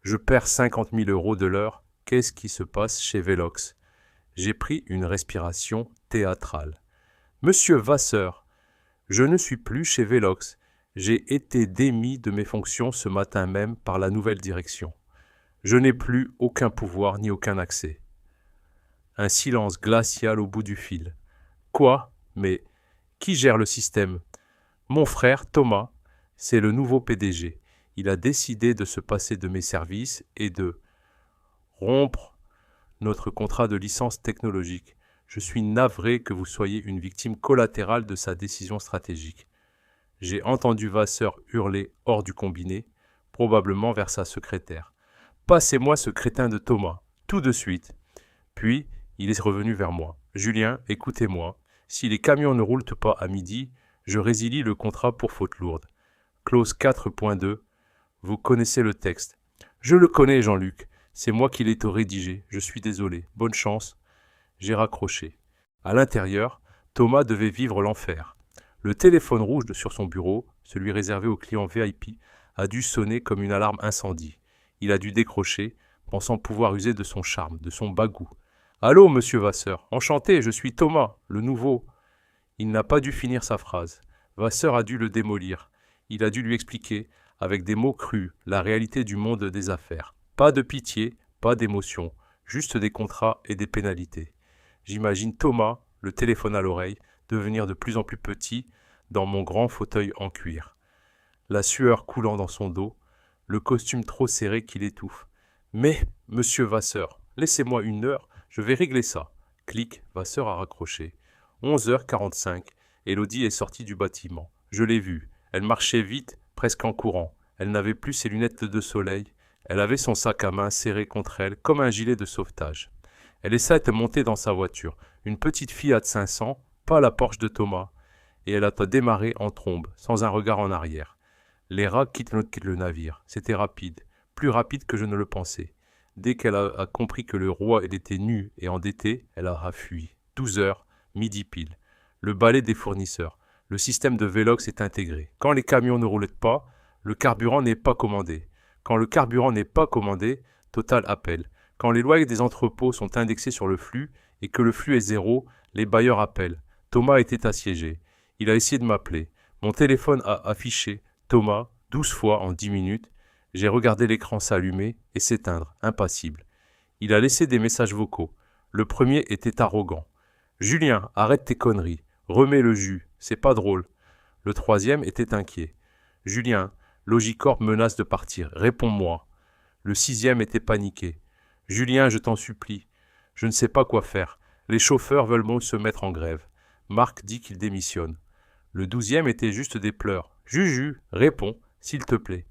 Je perds 50 000 € de l'heure. Qu'est-ce qui se passe chez Velox? J'ai pris une respiration théâtrale. Monsieur Vasseur, je ne suis plus chez Velox. J'ai été démis de mes fonctions ce matin même par la nouvelle direction. Je n'ai plus aucun pouvoir ni aucun accès. Un silence glacial au bout du fil. Quoi? Mais qui gère le système? Mon frère, Thomas, c'est le nouveau PDG. Il a décidé de se passer de mes services et de rompre notre contrat de licence technologique. Je suis navré que vous soyez une victime collatérale de sa décision stratégique. J'ai entendu Vasseur hurler hors du combiné, probablement vers sa secrétaire. Passez-moi ce crétin de Thomas, tout de suite. Puis, il est revenu vers moi. Julien, écoutez-moi. Si les camions ne roulent pas à midi, je résilie le contrat pour faute lourde. Clause 4.2. Vous connaissez le texte. Je le connais, Jean-Luc. C'est moi qui l'ai rédigé. Je suis désolé. Bonne chance. J'ai raccroché. À l'intérieur, Thomas devait vivre l'enfer. Le téléphone rouge sur son bureau, celui réservé aux clients VIP, a dû sonner comme une alarme incendie. Il a dû décrocher, pensant pouvoir user de son charme, de son bagou. « Allô, monsieur Vasseur, enchanté, je suis Thomas, le nouveau. » Il n'a pas dû finir sa phrase. Vasseur a dû le démolir. Il a dû lui expliquer, avec des mots crus, la réalité du monde des affaires. Pas de pitié, pas d'émotion, juste des contrats et des pénalités. J'imagine Thomas, le téléphone à l'oreille, devenir de plus en plus petit dans mon grand fauteuil en cuir. La sueur coulant dans son dos, le costume trop serré qui l'étouffe. « Mais, monsieur Vasseur, laissez-moi 1 heure, je vais régler ça. » Clic, Vasseur a raccroché. 11h45, Élodie est sortie du bâtiment. Je l'ai vue. Elle marchait vite, presque en courant. Elle n'avait plus ses lunettes de soleil. Elle avait son sac à main serré contre elle, comme un gilet de sauvetage. Elle essaie de monter dans sa voiture. Une petite Fiat 500, pas la Porsche de Thomas. Et elle a démarré en trombe, sans un regard en arrière. Les rats quittent le navire. C'était rapide, plus rapide que je ne le pensais. Dès qu'elle a compris que le roi était nu et endetté, elle a fui. 12 heures, midi pile. Le balai des fournisseurs. Le système de Velox est intégré. Quand les camions ne roulent pas, le carburant n'est pas commandé. Quand le carburant n'est pas commandé, Total appelle. Quand les loyers des entrepôts sont indexés sur le flux et que le flux est 0, les bailleurs appellent. Thomas était assiégé. Il a essayé de m'appeler. Mon téléphone a affiché Thomas 12 fois en 10 minutes. J'ai regardé l'écran s'allumer et s'éteindre, impassible. Il a laissé des messages vocaux. Le premier était arrogant. « Julien, arrête tes conneries. Remets le jus. C'est pas drôle. » Le troisième était inquiet. « Julien, Logicorp menace de partir. Réponds-moi. » Le sixième était paniqué. « Julien, je t'en supplie. Je ne sais pas quoi faire. Les chauffeurs veulent se mettre en grève. Marc dit qu'il démissionne. » Le 12e était juste des pleurs. « Juju, réponds, s'il te plaît. »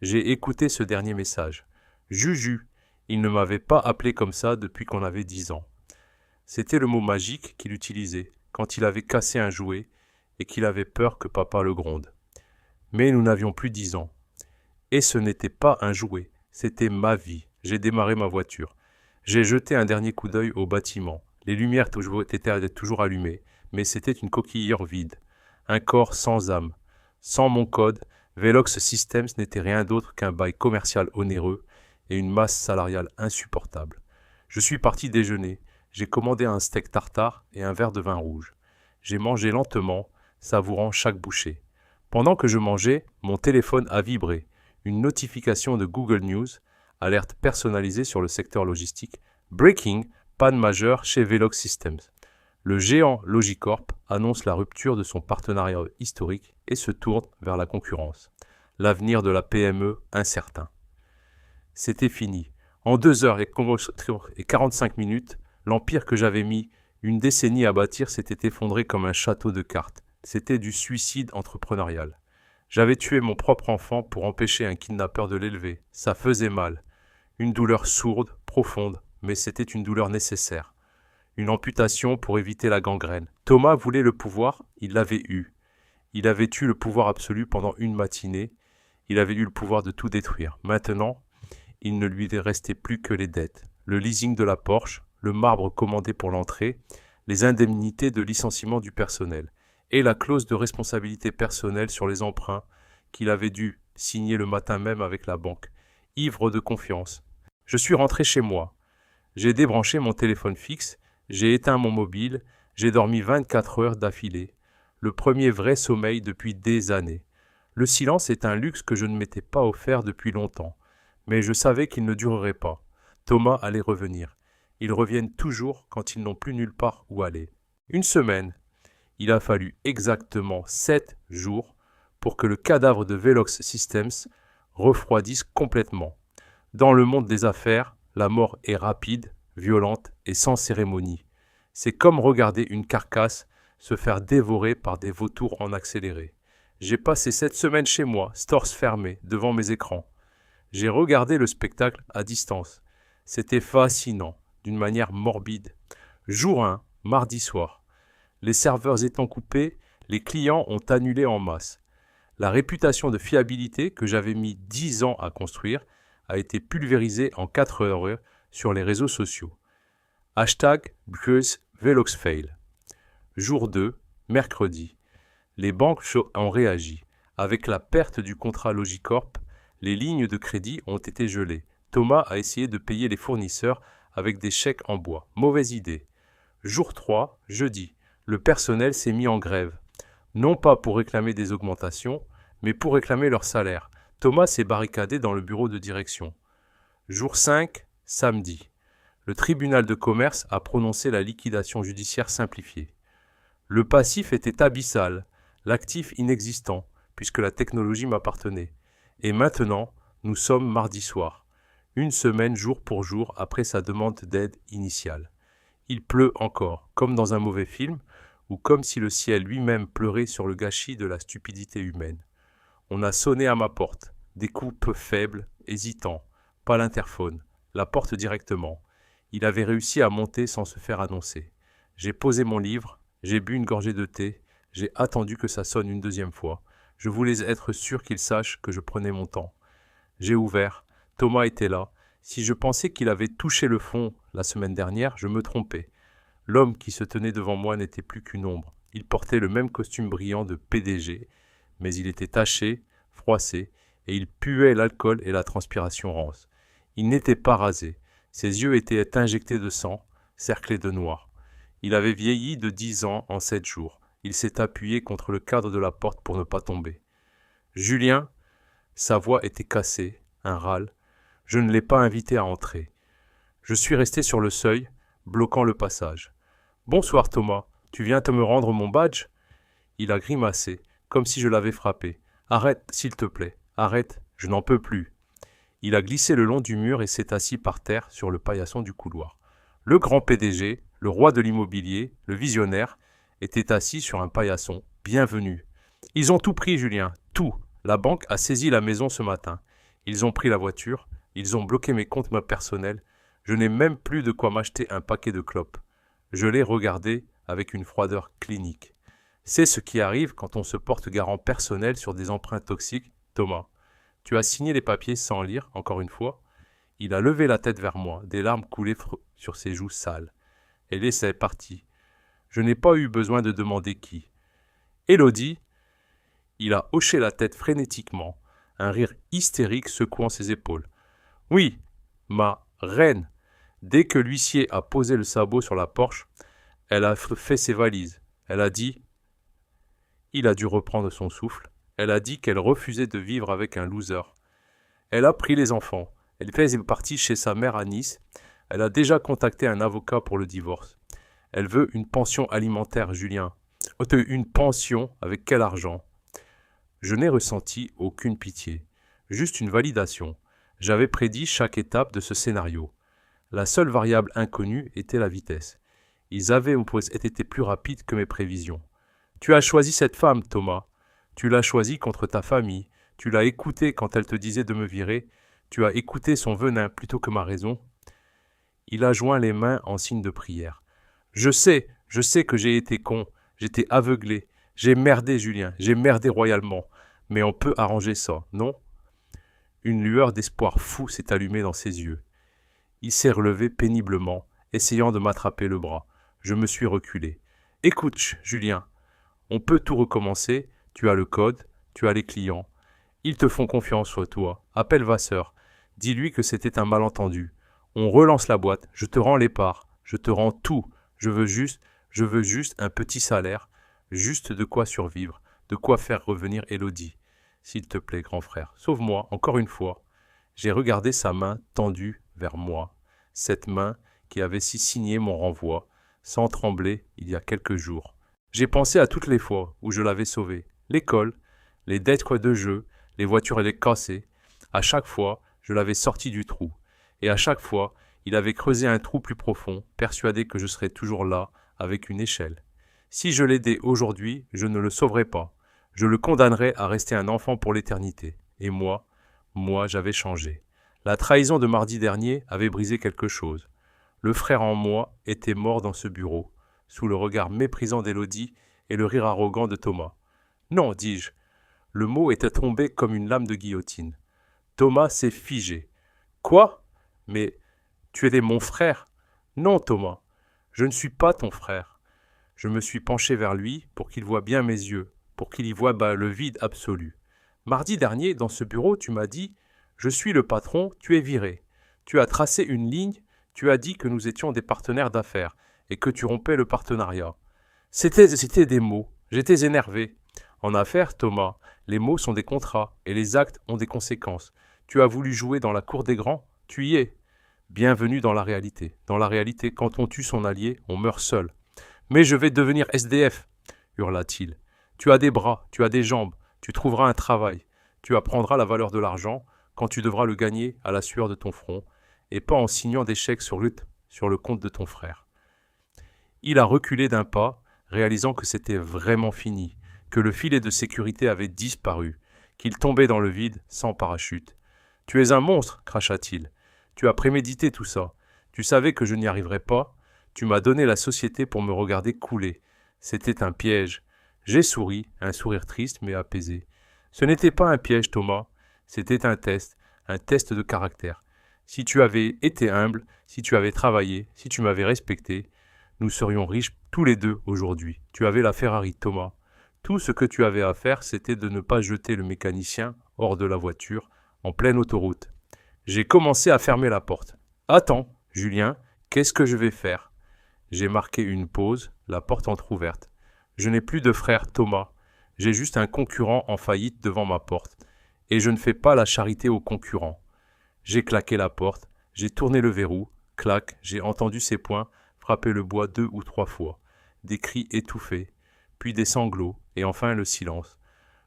J'ai écouté ce dernier message. « Juju, Il ne m'avait pas appelé comme ça depuis qu'on avait 10 ans. C'était le mot magique qu'il utilisait quand il avait cassé un jouet et qu'il avait peur que papa le gronde. Mais nous n'avions plus 10 ans. Et ce n'était pas un jouet, c'était ma vie. J'ai démarré ma voiture. J'ai jeté un dernier coup d'œil au bâtiment. Les lumières étaient toujours allumées, mais c'était une coquillière vide. Un corps sans âme. Sans mon code, Velox Systems n'était rien d'autre qu'un bail commercial onéreux et une masse salariale insupportable. Je suis parti déjeuner. J'ai commandé un steak tartare et un verre de vin rouge. J'ai mangé lentement, savourant chaque bouchée. Pendant que je mangeais, mon téléphone a vibré. Une notification de Google News, alerte personnalisée sur le secteur logistique. Breaking, panne majeure chez Velox Systems. Le géant Logicorp annonce la rupture de son partenariat historique et se tourne vers la concurrence. L'avenir de la PME incertain. C'était fini. En 2 heures et 45 minutes, l'empire que j'avais mis une décennie à bâtir s'était effondré comme un château de cartes. C'était du suicide entrepreneurial. J'avais tué mon propre enfant pour empêcher un kidnappeur de l'élever. Ça faisait mal. Une douleur sourde, profonde, mais c'était une douleur nécessaire. Une amputation pour éviter la gangrène. Thomas voulait le pouvoir, il l'avait eu. Il avait eu le pouvoir absolu pendant une matinée. Il avait eu le pouvoir de tout détruire. Maintenant, il ne lui restait plus que les dettes. Le leasing de la Porsche, le marbre commandé pour l'entrée, les indemnités de licenciement du personnel et la clause de responsabilité personnelle sur les emprunts qu'il avait dû signer le matin même avec la banque. Ivre de confiance. Je suis rentré chez moi. J'ai débranché mon téléphone fixe, j'ai éteint mon mobile, j'ai dormi 24 heures d'affilée. Le premier vrai sommeil depuis des années. Le silence est un luxe que je ne m'étais pas offert depuis longtemps. Mais je savais qu'il ne durerait pas. Thomas allait revenir. Ils reviennent toujours quand ils n'ont plus nulle part où aller. Une semaine. Il a fallu exactement 7 jours pour que le cadavre de Velox Systems refroidisse complètement. Dans le monde des affaires, la mort est rapide, violente et sans cérémonie. C'est comme regarder une carcasse se faire dévorer par des vautours en accéléré. J'ai passé 7 semaines chez moi, torse fermé, devant mes écrans. J'ai regardé le spectacle à distance. C'était fascinant, d'une manière morbide. Jour 1, mardi soir. Les serveurs étant coupés, les clients ont annulé en masse. La réputation de fiabilité que j'avais mis 10 ans à construire a été pulvérisée en 4 heures sur les réseaux sociaux. Hashtag #VeloxFail. Jour 2, mercredi. Les banques ont réagi. Avec la perte du contrat Logicorp, les lignes de crédit ont été gelées. Thomas a essayé de payer les fournisseurs avec des chèques en bois. Mauvaise idée. Jour 3, jeudi. Le personnel s'est mis en grève. Non pas pour réclamer des augmentations, mais pour réclamer leur salaire. Thomas s'est barricadé dans le bureau de direction. Jour 5, samedi. Le tribunal de commerce a prononcé la liquidation judiciaire simplifiée. Le passif était abyssal, l'actif inexistant, puisque la technologie m'appartenait. Et maintenant, nous sommes mardi soir, une semaine jour pour jour après sa demande d'aide initiale. Il pleut encore, comme dans un mauvais film, ou comme si le ciel lui-même pleurait sur le gâchis de la stupidité humaine. On a sonné à ma porte, des coups peu faibles, hésitants, pas l'interphone, la porte directement. Il avait réussi à monter sans se faire annoncer. J'ai posé mon livre, j'ai bu une gorgée de thé, j'ai attendu que ça sonne une deuxième fois. Je voulais être sûr qu'il sache que je prenais mon temps. J'ai ouvert, Thomas était là. Si je pensais qu'il avait touché le fond la semaine dernière, je me trompais. L'homme qui se tenait devant moi n'était plus qu'une ombre. Il portait le même costume brillant de PDG, mais il était taché, froissé, et il puait l'alcool et la transpiration rance. Il n'était pas rasé. Ses yeux étaient injectés de sang, cerclés de noir. Il avait vieilli de 10 ans en 7 jours. Il s'est appuyé contre le cadre de la porte pour ne pas tomber. Julien, sa voix était cassée, un râle. Je ne l'ai pas invité à entrer. Je suis resté sur le seuil, bloquant le passage. « Bonsoir Thomas, tu viens te me rendre mon badge ?» Il a grimacé, comme si je l'avais frappé. « Arrête, s'il te plaît, arrête, je n'en peux plus. » Il a glissé le long du mur et s'est assis par terre sur le paillasson du couloir. Le grand PDG, le roi de l'immobilier, le visionnaire, était assis sur un paillasson. Bienvenue. Ils ont tout pris, Julien, tout. La banque a saisi la maison ce matin. Ils ont pris la voiture, Ils ont bloqué mes comptes personnels. Je n'ai même plus de quoi m'acheter un paquet de clopes. Je l'ai regardé avec une froideur clinique. C'est ce qui arrive quand on se porte garant personnel sur des emprunts toxiques, Thomas. Tu as signé les papiers sans lire, encore une fois. Il a levé la tête vers moi, des larmes coulaient sur ses joues sales. Et laissait partie. Je n'ai pas eu besoin de demander qui. Élodie, il a hoché la tête frénétiquement, un rire hystérique secouant ses épaules. Oui, ma reine. Dès que l'huissier a posé le sabot sur la porche, elle a fait ses valises. Elle a dit... Il a dû reprendre son souffle. Elle a dit qu'elle refusait de vivre avec un loser. Elle a pris les enfants. Elle faisait partie chez sa mère à Nice. Elle a déjà contacté un avocat pour le divorce. Elle veut une pension alimentaire, Julien. Une pension avec quel argent? Je n'ai ressenti aucune pitié. Juste une validation. J'avais prédit chaque étape de ce scénario. La seule variable inconnue était la vitesse. Ils avaient été plus rapides que mes prévisions. Tu as choisi cette femme, Thomas. Tu l'as choisie contre ta famille. Tu l'as écoutée quand elle te disait de me virer. Tu as écouté son venin plutôt que ma raison. Il a joint les mains en signe de prière. Je sais que j'ai été con. J'étais aveuglé. J'ai merdé, Julien. J'ai merdé royalement. Mais on peut arranger ça, non? Une lueur d'espoir fou s'est allumée dans ses yeux. Il s'est relevé péniblement, essayant de m'attraper le bras. Je me suis reculé. Écoute, Julien, on peut tout recommencer. Tu as le code, tu as les clients. Ils te font confiance sur toi. Appelle Vasseur. Dis-lui que c'était un malentendu. On relance la boîte. Je te rends les parts. Je te rends tout. Je veux juste un petit salaire. Juste de quoi survivre. De quoi faire revenir Élodie. S'il te plaît, grand frère, sauve-moi, encore une fois. J'ai regardé sa main tendue vers moi. Cette main qui avait si signé mon renvoi, sans trembler, il y a quelques jours. J'ai pensé à toutes les fois où je l'avais sauvé. L'école, les dettes de jeu, les voitures étaient cassées. À chaque fois, je l'avais sorti du trou. Et à chaque fois, il avait creusé un trou plus profond, persuadé que je serais toujours là, avec une échelle. Si je l'aidais aujourd'hui, je ne le sauverais pas. Je le condamnerais à rester un enfant pour l'éternité. Et moi, j'avais changé. La trahison de mardi dernier avait brisé quelque chose. Le frère en moi était mort dans ce bureau, sous le regard méprisant d'Élodie et le rire arrogant de Thomas. Non, dis-je. Le mot était tombé comme une lame de guillotine. Thomas s'est figé. Quoi? Mais tu étais mon frère? Non, Thomas, je ne suis pas ton frère. Je me suis penché vers lui pour qu'il voie bien mes yeux, pour qu'il y voie le vide absolu. Mardi dernier, dans ce bureau, tu m'as dit « Je suis le patron, tu es viré ». Tu as tracé une ligne, tu as dit que nous étions des partenaires d'affaires et que tu rompais le partenariat. C'était des mots, j'étais énervé. En affaires, Thomas, les mots sont des contrats et les actes ont des conséquences. Tu as voulu jouer dans la cour des grands, tu y es. Bienvenue dans la réalité. Dans la réalité, quand on tue son allié, on meurt seul. Mais je vais devenir SDF, hurla-t-il. Tu as des bras, tu as des jambes, tu trouveras un travail. Tu apprendras la valeur de l'argent quand tu devras le gagner à la sueur de ton front et pas en signant des chèques sur le compte de ton frère. Il a reculé d'un pas, réalisant que c'était vraiment fini, que le filet de sécurité avait disparu, qu'il tombait dans le vide sans parachute. « Tu es un monstre !» cracha-t-il. « Tu as prémédité tout ça. Tu savais que je n'y arriverais pas. Tu m'as donné la société pour me regarder couler. C'était un piège. » J'ai souri, un sourire triste mais apaisé. Ce n'était pas un piège, Thomas. C'était un test de caractère. Si tu avais été humble, si tu avais travaillé, si tu m'avais respecté, nous serions riches tous les deux aujourd'hui. Tu avais la Ferrari, Thomas. Tout ce que tu avais à faire, c'était de ne pas jeter le mécanicien hors de la voiture, en pleine autoroute. J'ai commencé à fermer la porte. Attends, Julien, qu'est-ce que je vais faire? J'ai marqué une pause, la porte entr'ouverte. Je n'ai plus de frère Thomas. J'ai juste un concurrent en faillite devant ma porte. Et je ne fais pas la charité aux concurrents. J'ai claqué la porte, j'ai tourné le verrou, clac, j'ai entendu ses poings frapper le bois 2 ou 3 fois. Des cris étouffés, puis des sanglots, et enfin le silence.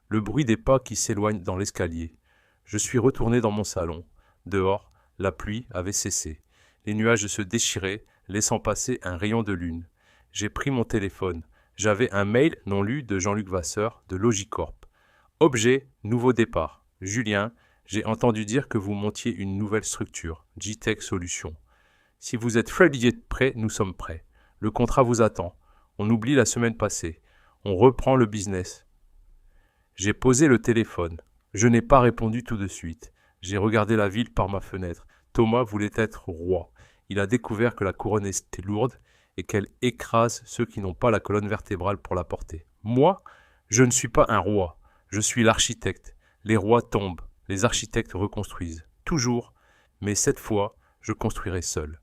Le bruit des pas qui s'éloignent dans l'escalier. Je suis retourné dans mon salon. Dehors, la pluie avait cessé. Les nuages se déchiraient, laissant passer un rayon de lune. J'ai pris mon téléphone. J'avais un mail non lu de Jean-Luc Vasseur de Logicorp. Objet, nouveau départ. Julien, J'ai entendu dire que vous montiez une nouvelle structure, G-Tech Solutions. Si vous êtes ready et prêt, nous sommes prêts. Le contrat vous attend. On oublie la semaine passée. On reprend le business. J'ai posé le téléphone. Je n'ai pas répondu tout de suite. J'ai regardé la ville par ma fenêtre. Thomas voulait être roi. Il a découvert que la couronne était lourde et qu'elle écrase ceux qui n'ont pas la colonne vertébrale pour la porter. Moi, je ne suis pas un roi. Je suis l'architecte. Les rois tombent. Les architectes reconstruisent. Toujours. Mais cette fois, je construirai seul.